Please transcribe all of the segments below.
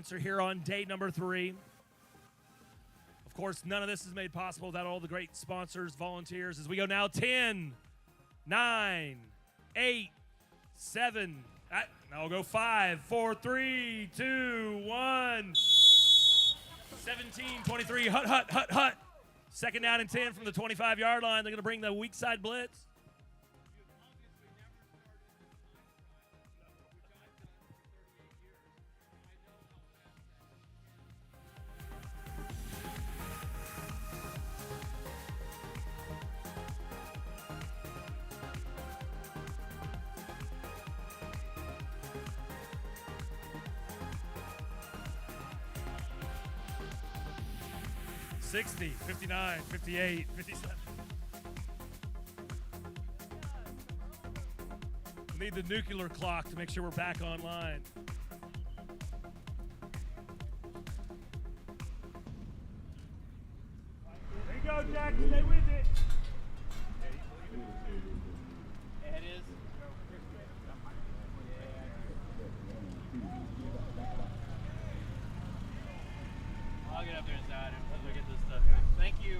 sponsor here on day number 3. Of course, none of this is made possible without all the great sponsors, volunteers, as we go now 10, 9, 8, 7, I'll go 5, 4, 3, 2, 1. 17, 23, hut. Second down and 10 from the 25-yard line. They're going to bring the weak side blitz. $60, $59, $58, $57. Need the nuclear clock to make sure we're back online. There you go, Jack. Stay with it. Yeah, it is. I'll get up there inside and look at this stuff. Thank you.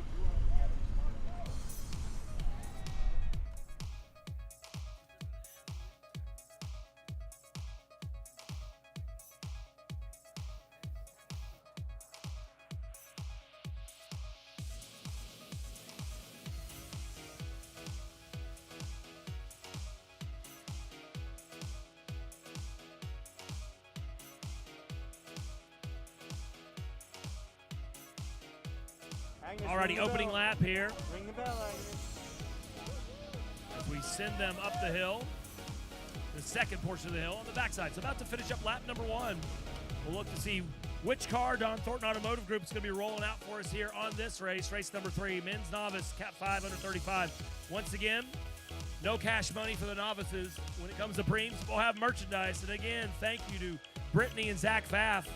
Already opening lap here. Ring the bell, Agnes. As we send them up the hill, the second portion of the hill on the backside. So about to finish up lap number 1. We'll look to see which car Don Thornton Automotive Group is going to be rolling out for us here on this race number 3, men's novice, Cat 5 under 35. Once again, no cash money for the novices. When it comes to preems, we'll have merchandise. And again, thank you to Brittany and Zach Pfaff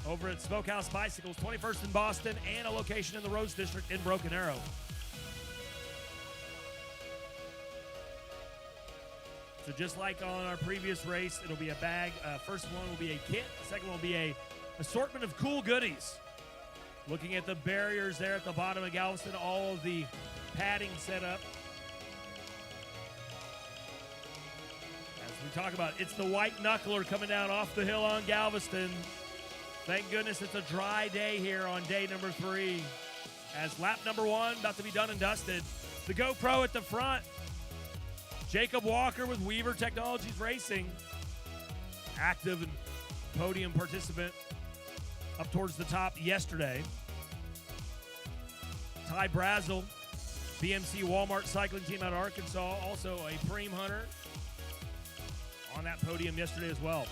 over at Smokehouse Bicycles, 21st in Boston, and a location in the Rose District in Broken Arrow. So just like on our previous race, it'll be a bag. First one will be a kit. The second one will be a assortment of cool goodies. Looking at the barriers there at the bottom of Galveston, all of the padding set up. As we talk about, it's the white knuckler coming down off the hill on Galveston. Thank goodness it's a dry day here on day number 3. As lap number 1 about to be done and dusted. The GoPro at the front. Jacob Walker with Weaver Technologies Racing. Active and podium participant up towards the top yesterday. Ty Brazel, BMC Walmart cycling team out of Arkansas. Also a Preem hunter on that podium yesterday as well.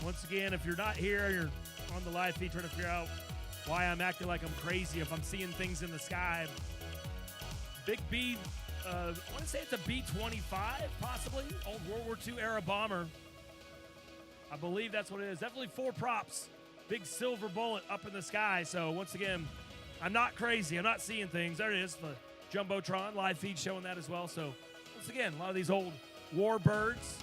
Once again, if you're not here, you're on the live feed trying to figure out why I'm acting like I'm crazy if I'm seeing things in the sky. Big B, I want to say it's a B-25, possibly. Old World War II era bomber. I believe that's what it is. Definitely 4 props. Big silver bullet up in the sky. So once again, I'm not crazy. I'm not seeing things. There it is, the Jumbotron live feed showing that as well. So once again, a lot of these old war birds.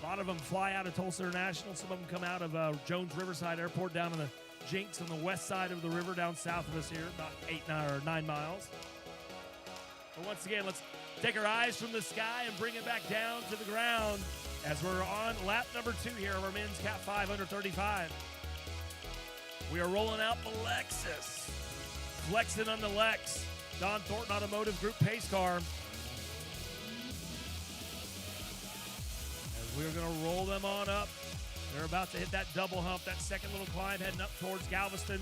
A lot of them fly out of Tulsa International. Some of them come out of Jones Riverside Airport down in the Jinx on the west side of the river down south of us here, about 9 miles. But once again, let's take our eyes from the sky and bring it back down to the ground as we're on lap number 2 here of our men's Cat 5 under 35. We are rolling out the Lexus. Flexing on the Lex. Don Thornton Automotive Group pace car. We're going to roll them on up. They're about to hit that double hump, that second little climb heading up towards Galveston.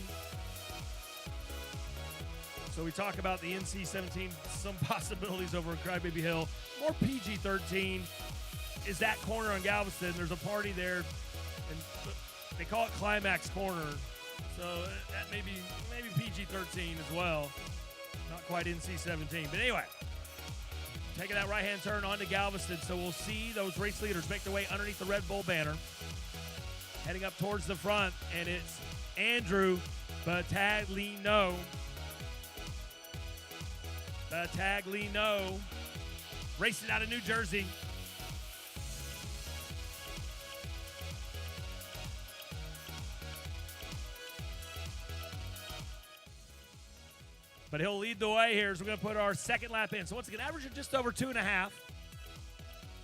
So we talk about the NC-17, some possibilities over at Crybaby Hill. More PG-13 is that corner on Galveston. There's a party there, and they call it Climax Corner. So that may be maybe PG-13 as well. Not quite NC-17. But anyway, taking that right-hand turn onto Galveston. So we'll see those race leaders make their way underneath the Red Bull banner. Heading up towards the front, and it's Andrew Battaglino. Taglino, racing out of New Jersey. But he'll lead the way here as we're going to put our second lap in. So once again, averaging just over 2.5.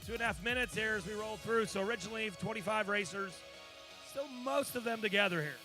2.5 minutes here as we roll through. So originally 25 racers, still most of them together here.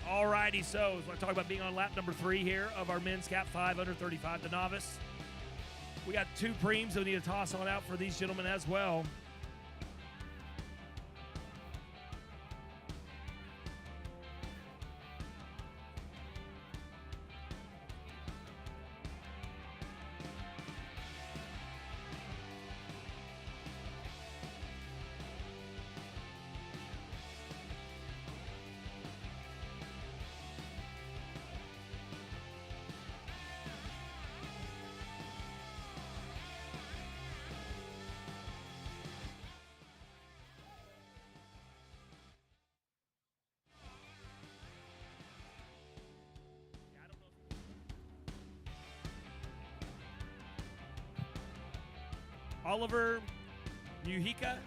Alrighty, so I want to talk about being on lap number 3 here of our men's Cat 5 under 35, the novice. We got 2 preems that we need to toss on out for these gentlemen as well. Oliver Mujica.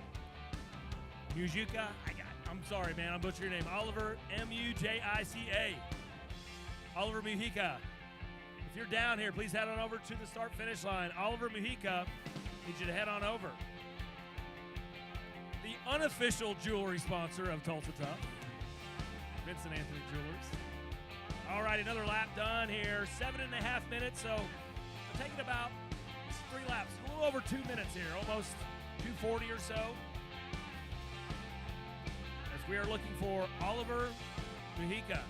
I'm sorry, man. I'm butchering your name. Oliver Mujica. Oliver Mujica. If you're down here, please head on over to the start-finish line. Oliver Mujica needs you to head on over. The unofficial jewelry sponsor of Tulsa Tough, Vincent Anthony Jewelers. All right, another lap done here. 7.5 minutes, so we're taking about 3 laps, a little over 2 minutes here, almost 2:40 or so. As we are looking for Oliver Mujica.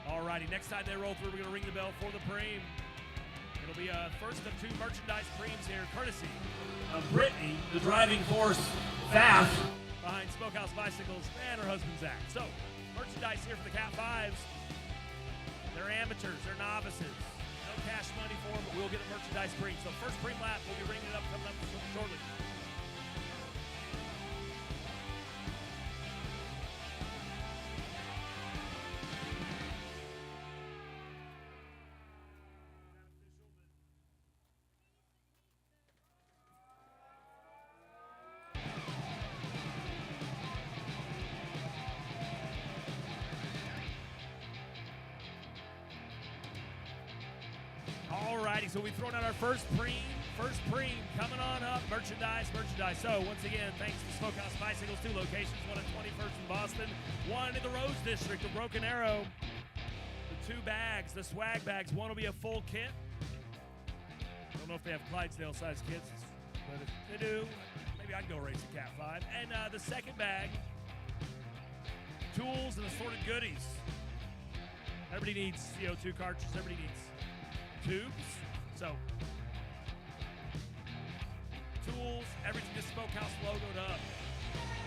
Alrighty, next time they roll through, we're going to ring the bell for the preem. It'll be a first of 2 merchandise preems here, courtesy of Brittany, the driving force, Pfaff, behind Smokehouse Bicycles, and her husband, Zach. So, merchandise here for the Cat 5s. They're amateurs, they're novices. No cash money for them, but we'll get a merchandise preem. So, first preem lap, we'll be ringing it up coming up shortly. Alrighty, so we've thrown out our first preem coming on up, merchandise. So once again, thanks to Smokehouse Bicycles, 2 locations, one at 21st in Boston, one in the Rose District of Broken Arrow. The 2 bags, the swag bags, one will be a full kit. I don't know if they have Clydesdale size kits, but if they do, maybe I'd go race a Cat 5. And the second bag, tools and assorted goodies. Everybody needs CO2 cartridges, everybody needs tubes, so tools, everything just Smokehouse logoed up.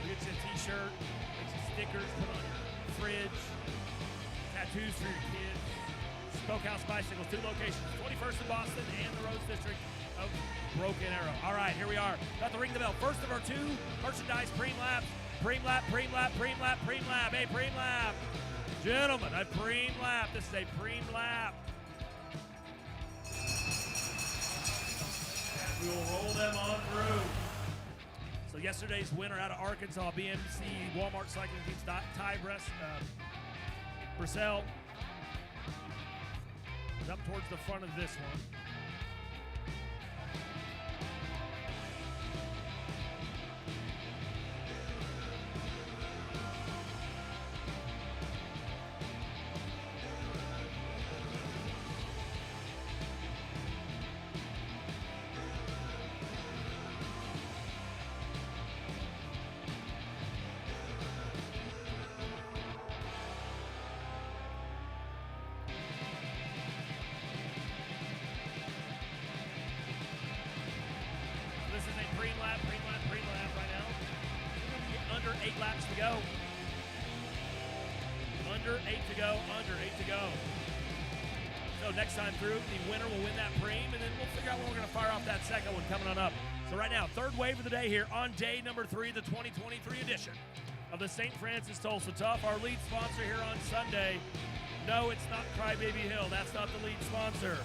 We'll get you a t-shirt, get you stickers, put on your fridge, tattoos for your kids, Smokehouse Bicycles, 2 locations, 21st in Boston and the Rose District of Broken Arrow. All right, here we are. About to ring the bell. First of our 2 merchandise preem laps. Preem lap, preem lap, preem lap, preem lap. Hey, preem lap. Gentlemen, a preem lap. This is a preem lap. And we will roll them on through. So yesterday's winner out of Arkansas, BMC Walmart Cycling Team's Ty Brissell, is up towards the front of this one. This is a preem lap right now. Under 8 laps to go. Under 8 to go, under 8 to go. So next time through, the winner will win that preem, and then we'll figure out when we're going to fire off that second one coming on up. So right now, third wave of the day here on day number 3, the 2023 edition of the St. Francis Tulsa Tough. Our lead sponsor here on Sunday. No, it's not Crybaby Hill. That's not the lead sponsor.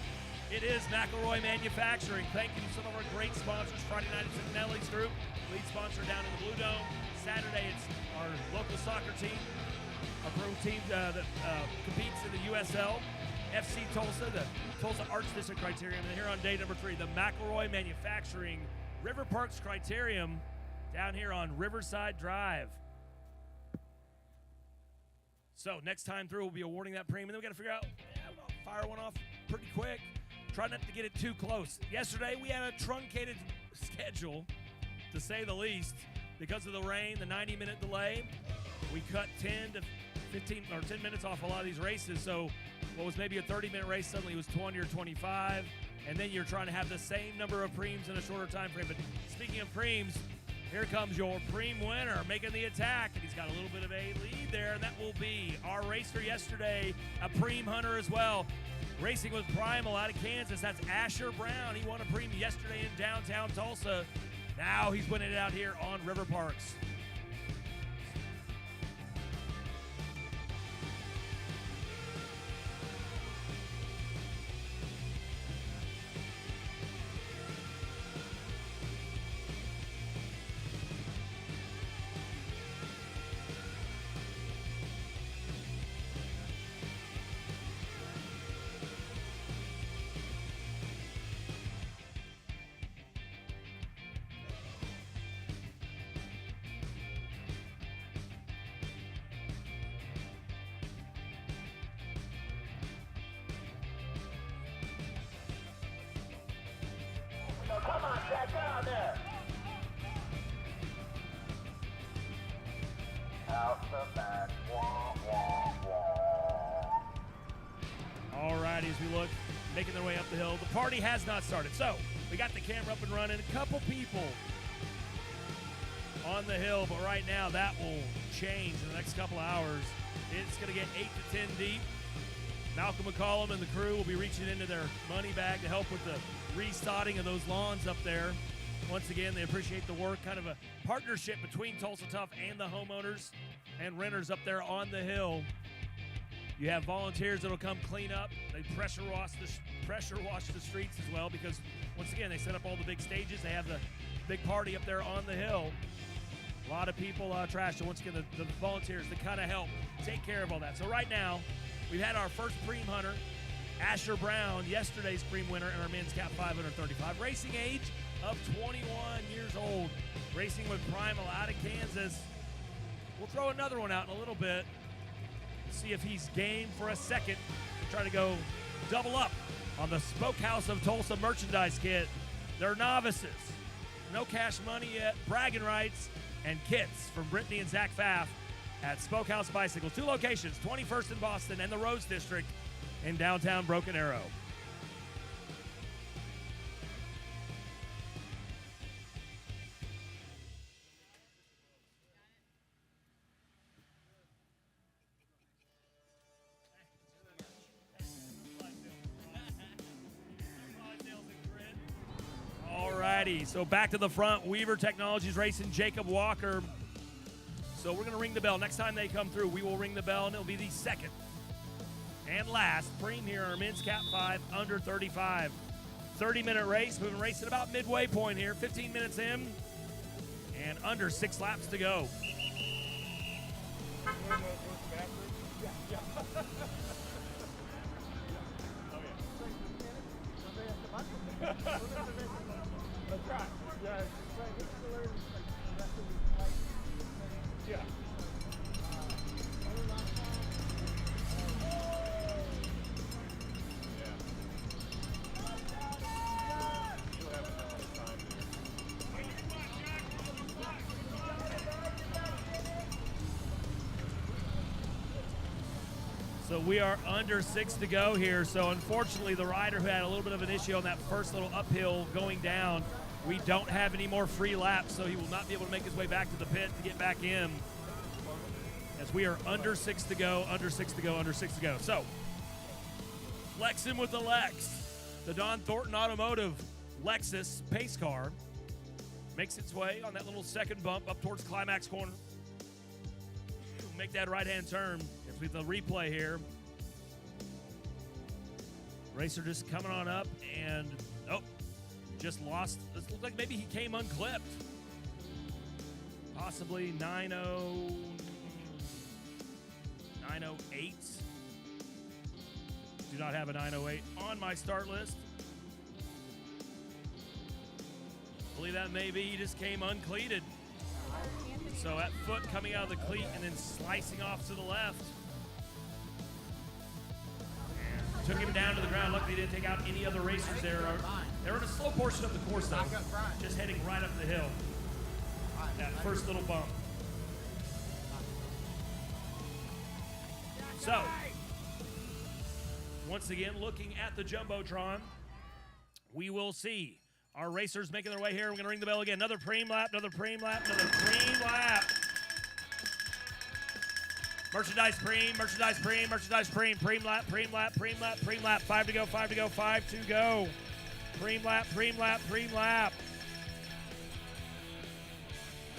It is McElroy Manufacturing. Thank you to some of our great sponsors. Friday night, it's Nelly's Group, lead sponsor down in the Blue Dome. Saturday, it's our local soccer team, our pro team that competes in the USL. FC Tulsa, the Tulsa Arts District Criterium. And here on day number 3, the McElroy Manufacturing River Parks Criterium down here on Riverside Drive. So next time through, we'll be awarding that preem, and then we got to figure out, we'll fire one off pretty quick. Try not to get it too close. Yesterday, we had a truncated schedule, to say the least, because of the rain, the 90-minute delay. We cut 10 to 15 or 10 minutes off a lot of these races. So what was maybe a 30-minute race suddenly was 20 or 25, and then you're trying to have the same number of preems in a shorter time frame. But speaking of preems, here comes your preem winner making the attack, and he's got a little bit of a lead there, and that will be our racer yesterday, a preem hunter as well. Racing with Primal out of Kansas, that's Asher Brown. He won a preem yesterday in downtown Tulsa. Now he's winning it out here on River Parks. Come on, Jack, down there. Out the back. Wah, wah, wah. All right, as we look, making their way up the hill. The party has not started. So we got the camera up and running. A couple people on the hill, but right now that will change in the next couple of hours. It's going to get 8 to 10 deep. Malcolm McCollum and the crew will be reaching into their money bag to help with the resodding of those lawns up there. Once again, they appreciate the work, kind of a partnership between Tulsa Tough and the homeowners and renters up there on the hill. You have volunteers that'll come clean up. They pressure wash the streets as well, because once again, they set up all the big stages. They have the big party up there on the hill. A lot of people trash. So once again, the volunteers that kind of help take care of all that. So right now, we've had our first preem hunter, Asher Brown, yesterday's preem winner in our men's Cap 535. Racing age of 21 years old. Racing with Primal out of Kansas. We'll throw another one out in a little bit. See if he's game for a second to try to go double up on the Smokehouse of Tulsa merchandise kit. They're novices. No cash money yet. Bragging rights and kits from Brittany and Zach Pfaff at Smokehouse Bicycles. 2 locations, 21st in Boston and the Rose District in downtown Broken Arrow. righty. So back to the front. Weaver Technologies racing Jacob Walker. So we're going to ring the bell. Next time they come through, we will ring the bell, and it'll be the second and last preem here, our men's Cat 5 under 35. 30-minute race. We've been racing about midway point here. 15 minutes in and under 6 laps to go. That's right. Yeah. So we are under 6 to go here. So unfortunately, the rider who had a little bit of an issue on that first little uphill going down, we don't have any more free laps, so he will not be able to make his way back to the pit to get back in. As we are under 6 to go, under 6 to go, under 6 to go. So, flexing with the Lex. The Don Thornton Automotive Lexus pace car makes its way on that little second bump up towards Climax Corner. Make that right-hand turn. As we have the replay here. Racer just coming on up and, just lost. This looks like maybe he came unclipped. Possibly 908. Do not have a 908 on my start list. I believe that maybe he just came uncleated. So that foot coming out of the cleat and then slicing off to the left. And took him down to the ground. Luckily, he didn't take out any other racers there. They were in a slow portion of the course, though. Just heading right up the hill. That first little bump. So, once again, looking at the Jumbotron, we will see our racers making their way here. We're going to ring the bell again. Another preem lap, another preem lap, another preem lap. Merchandise preem, merchandise preem, merchandise preem. Preem lap, preem lap, preem lap, preem lap. 5 to go, 5 to go, 5 to go. Preem lap, preem lap, preem lap.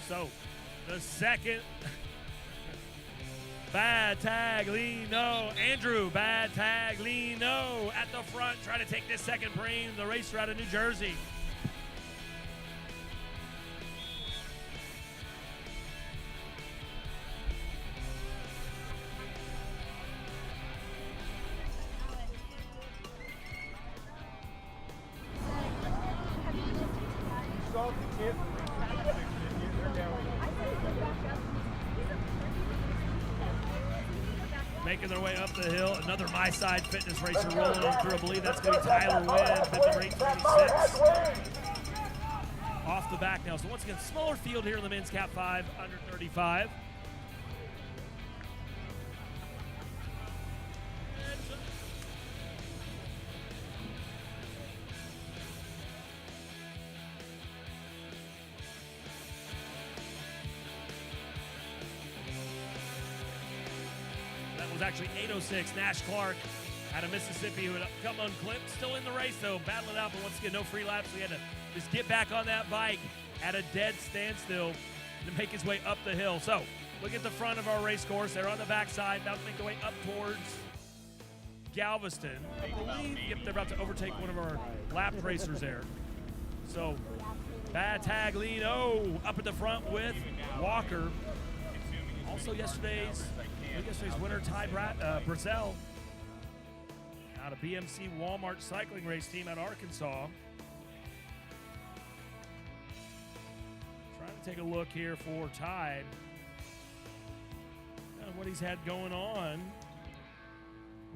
So, the second Battaglino, Andrew Battaglino at the front, trying to take this second preem, the racer out of New Jersey. Making their way up the hill. Another My Side Fitness racer rolling on through. I believe that's going to be Tyler Wynn, bid number 826. Off the back now. So once again, smaller field here in the men's Cat 5, under 35. Was actually 806. Nash Clark out of Mississippi who had come unclipped. Still in the race though, battling it out, but once again, no free laps. So he had to just get back on that bike at a dead standstill to make his way up the hill. So look at the front of our race course. They're on the backside, about to make their way up towards Galveston. I believe they're about to overtake one of our lap racers there. So Battaglino up at the front with Walker. Also yesterday's winner, Ty Brissell, out of BMC Walmart cycling race team out of Arkansas. Trying to take a look here for Ty and what he's had going on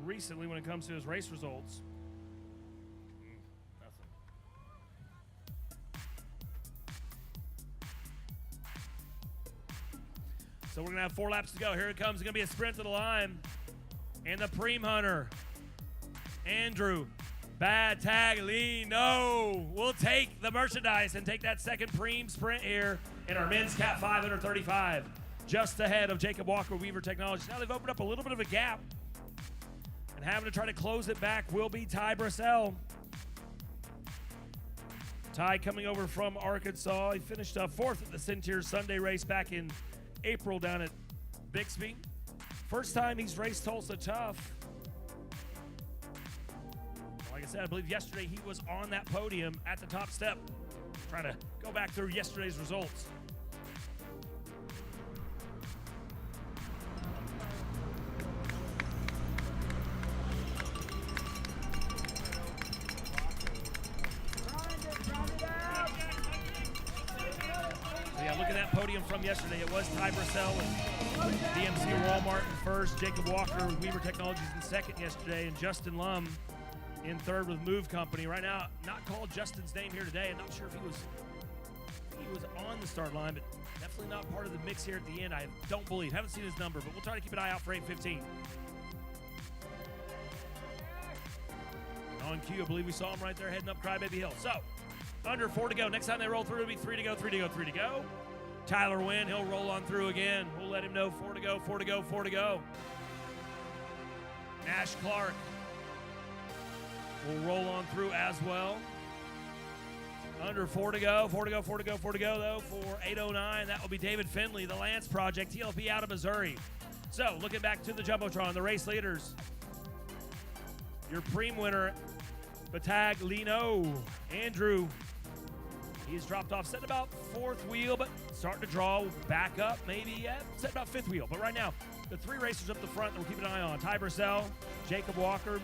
recently when it comes to his race results. Nothing. So we're going to have 4 laps to go. Here it comes. It's going to be a sprint to the line. And the preem hunter, Andrew Battaglino, will take the merchandise and take that second preem sprint here in our men's Cat 5 under 35. Just ahead of Jacob Walker, Weaver Technologies. Now they've opened up a little bit of a gap. And having to try to close it back will be Ty Brissell. Ty coming over from Arkansas. He finished fourth at the Centier Sunday race back in April down at Bixby. First time he's raced Tulsa Tough. Like I said, I believe yesterday he was on that podium at the top step, trying to go back through yesterday's results. So yeah, look at that podium from yesterday. It was Ty Brissell with BMC Walmart in first, Jacob Walker with Weaver Technologies in second yesterday, and Justin Lum in third with Move Company. Right now, not called Justin's name here today. I'm not sure if he was on the start line, but definitely not part of the mix here at the end. I don't believe. Haven't seen his number, but we'll try to keep an eye out for 8:15. On cue, I believe we saw him right there heading up Crybaby Hill. So, under 4 to go. Next time they roll through, it'll be 3 to go, 3 to go, 3 to go. Tyler Wynn, he'll roll on through again. We'll let him know 4 to go, 4 to go, 4 to go. Nash Clark will roll on through as well. Under 4 to go, 4 to go, 4 to go, 4 to go, though, for 8:09. That will be David Finley, the Lance Project, TLP out of Missouri. So, looking back to the Jumbotron, the race leaders. Your preem winner, Battaglino. Andrew, he's dropped off, setting about fourth wheel, but starting to draw back up, maybe, yeah, setting about fifth wheel. But right now, the three racers up the front that we're keeping an eye on, Ty Brissell, Jacob Walker.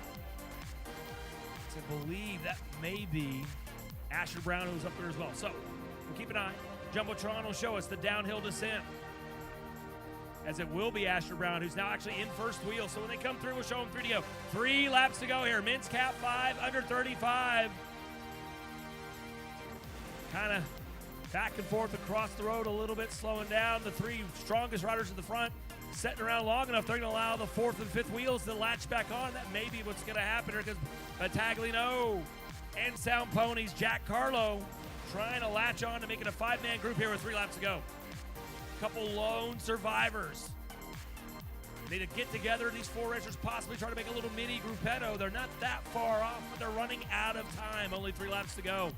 I believe that may be Asher Brown, who's up there as well. So, we'll keep an eye. Jumbotron will show us the downhill descent, as it will be Asher Brown, who's now actually in first wheel. So when they come through, we'll show them 3 to go. 3 laps to go here. Men's Cap 5, under 35. Kind of back and forth across the road a little bit, slowing down. The 3 strongest riders in the front setting around long enough. They're going to allow the 4th and 5th wheels to latch back on. That may be what's going to happen here, because Battaglino and Sound Ponies, Jack Carlo, trying to latch on to make it a 5-man group here with 3 laps to go. Couple lone survivors. They need to get together, these 4 racers, possibly try to make a little mini gruppetto. They're not that far off, but they're running out of time. Only 3 laps to go.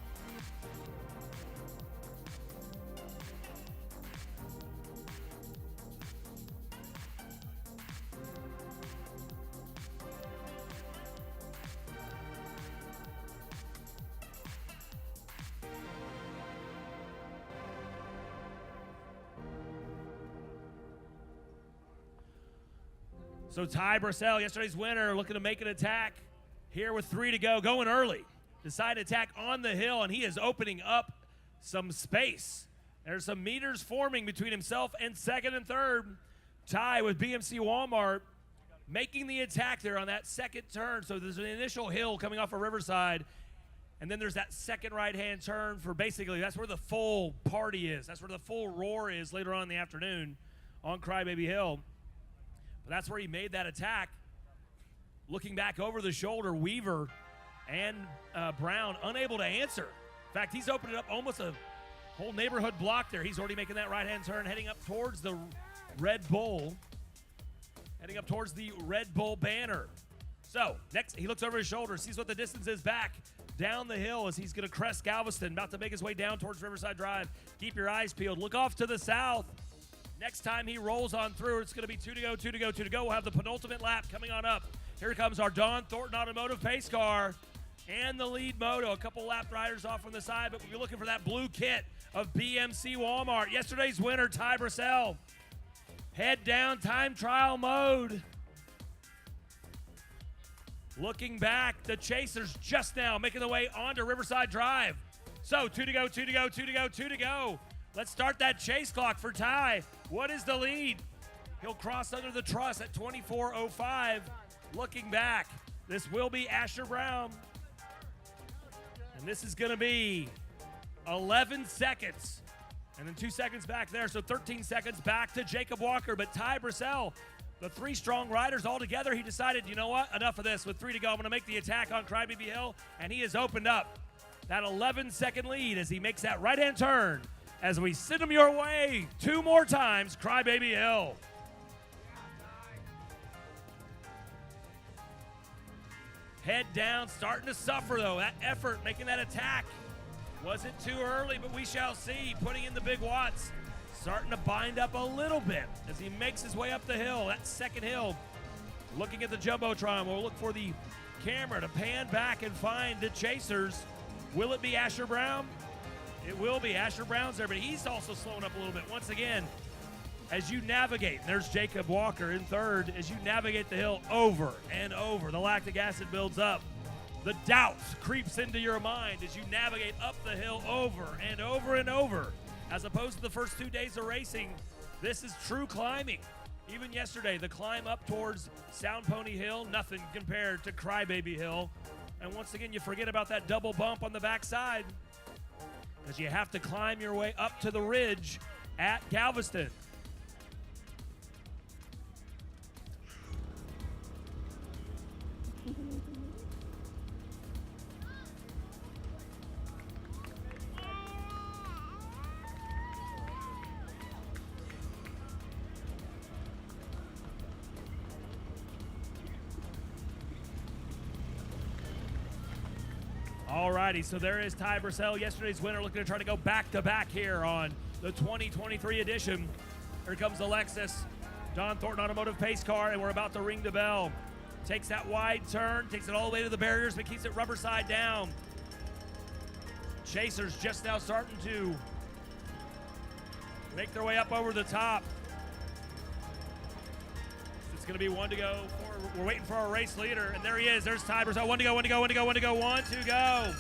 So Ty Brissell, yesterday's winner, looking to make an attack here with 3 to go, going early. Decided to attack on the hill, and he is opening up some space. There's some meters forming between himself and second and third. Ty with BMC Walmart making the attack there on that second turn. So there's an initial hill coming off of Riverside, and then there's that second right-hand turn for basically, that's where the full party is. That's where the full roar is later on in the afternoon on Crybaby Hill. But that's where he made that attack. Looking back over the shoulder, Weaver and Brown unable to answer. In fact, he's opened it up almost a whole neighborhood block there. He's already making that right-hand turn, heading up towards the Red Bull. Heading up towards the Red Bull banner. So, next, he looks over his shoulder, sees what the distance is back down the hill as he's going to crest Galveston, about to make his way down towards Riverside Drive. Keep your eyes peeled. Look off to the south. Next time he rolls on through, it's going to be 2 to go, 2 to go, 2 to go. We'll have the penultimate lap coming on up. Here comes our Don Thornton Automotive pace car and the lead moto. A couple lap riders off from the side, but we'll be looking for that blue kit of BMC Walmart. Yesterday's winner, Ty Brissell. Head down, time trial mode. Looking back, the Chasers just now making their way onto Riverside Drive. So 2 to go, 2 to go, 2 to go, 2 to go. Let's start that chase clock for Ty. What is the lead? He'll cross under the truss at 24:05. Looking back, this will be Asher Brown. And this is going to be 11 seconds. And then 2 seconds back there, so 13 seconds back to Jacob Walker. But Ty Brissell, the 3 strong riders all together, he decided, you know what, enough of this. With 3 to go, I'm going to make the attack on Crybaby Hill. And he has opened up that 11-second lead as he makes that right-hand turn. As we send them your way 2 more times, Crybaby Hill. Head down, starting to suffer though. That effort, making that attack Wasn't too early, but we shall see. Putting in the big watts. Starting to bind up a little bit as he makes his way up the hill. That second hill. Looking at the Jumbotron. We'll look for the camera to pan back and find the chasers. Will it be Asher Brown? It will be. Asher Brown's there, but he's also slowing up a little bit. Once again, as you navigate, there's Jacob Walker in third. As you navigate the hill over and over, the lactic acid builds up. The doubt creeps into your mind as you navigate up the hill over and over and over. As opposed to the first 2 days of racing, this is true climbing. Even yesterday, the climb up towards Sound Pony Hill, nothing compared to Crybaby Hill. And once again, you forget about that double bump on the backside because you have to climb your way up to the ridge at Galveston. Alrighty, so there is Ty Brissell, yesterday's winner, looking to try to go back-to-back here on the 2023 edition. Here comes Alexis, Don Thornton Automotive pace car, and we're about to ring the bell. Takes that wide turn, takes it all the way to the barriers, but keeps it rubber side down. Chasers just now starting to make their way up over the top. It's going to be one to go. We're waiting for our race leader, and there he is. There's Ty Brissell. One to go, one to go, one to go, one to go, one to go.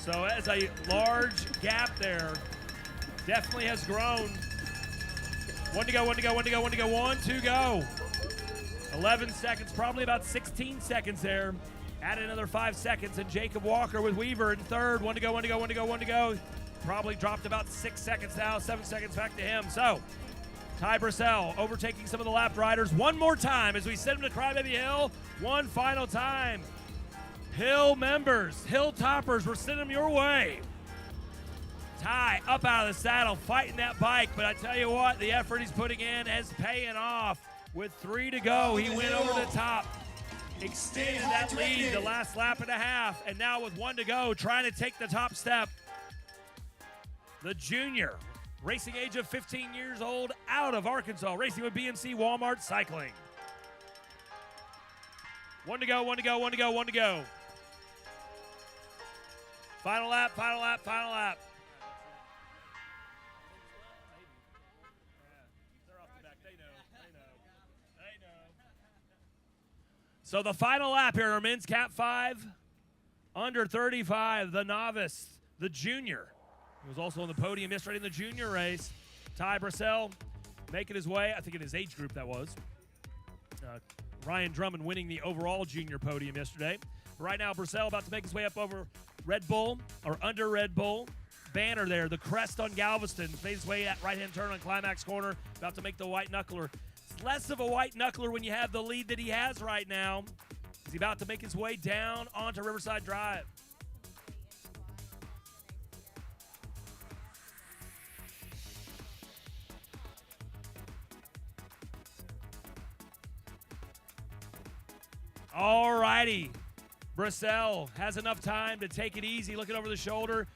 So as a large gap there, definitely has grown. One to go, one to go, one to go, one to go, one to go. 11 seconds, probably about 16 seconds there. Add another 5 seconds, and Jacob Walker with Weaver in third. One to go, one to go, one to go, one to go. Probably dropped about 6 seconds now, 7 seconds back to him. So Ty Brissell overtaking some of the lap riders one more time as we send him to Crybaby Hill. One final time. Hill members, Hill toppers, we're sending them your way. Ty up out of the saddle, fighting that bike, but I tell you what, the effort he's putting in is paying off. With 3 to go, he went over the top, extended that lead the last lap and a half, and now with 1 to go, trying to take the top step. The junior, racing age of 15 years old, out of Arkansas, racing with BMC Walmart Cycling. 1 to go, 1 to go, 1 to go, 1 to go. Final lap, final lap, final lap. So the final lap here, our men's Cat 5, under 35, the novice, the junior. He was also on the podium yesterday in the junior race. Ty Brissell making his way, I think in his age group that was. Ryan Drummond winning the overall junior podium yesterday. But right now, Brissell about to make his way up over Red Bull, or under Red Bull. Banner there, the crest on Galveston. Made his way at right-hand turn on Climax Corner. About to make the white knuckler. It's less of a white knuckler when you have the lead that he has right now. He's about to make his way down onto Riverside Drive. All righty. Brissell has enough time to take it easy, looking over the shoulder.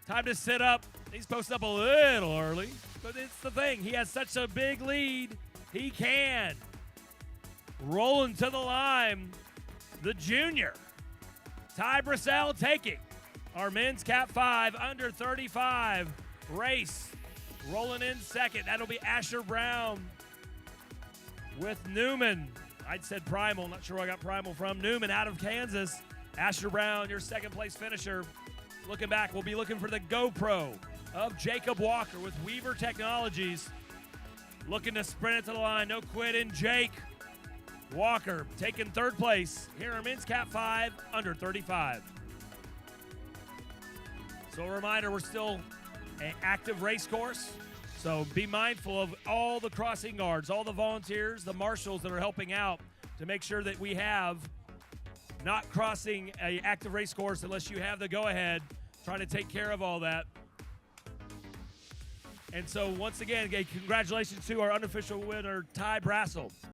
Time to sit up. He's posted up a little early, but it's the thing. He has such a big lead. He can. Rolling to the line, the junior. Ty Brissell taking our men's Cat 5 under 35 race. Rolling in second. That'll be Asher Brown with Newman. I'd said Primal, not sure where I got Primal from. Newman out of Kansas. Asher Brown, your second place finisher. Looking back, we'll be looking for the GoPro of Jacob Walker with Weaver Technologies. Looking to sprint it to the line, no quitting. Jake Walker taking third place here in men's Cat 5 under 35. So a reminder, we're still an active race course. So be mindful of all the crossing guards, all the volunteers, the marshals that are helping out to make sure that we have not crossing an active race course unless you have the go-ahead, trying to take care of all that. And so once again, congratulations to our unofficial winner, Ty Brissell.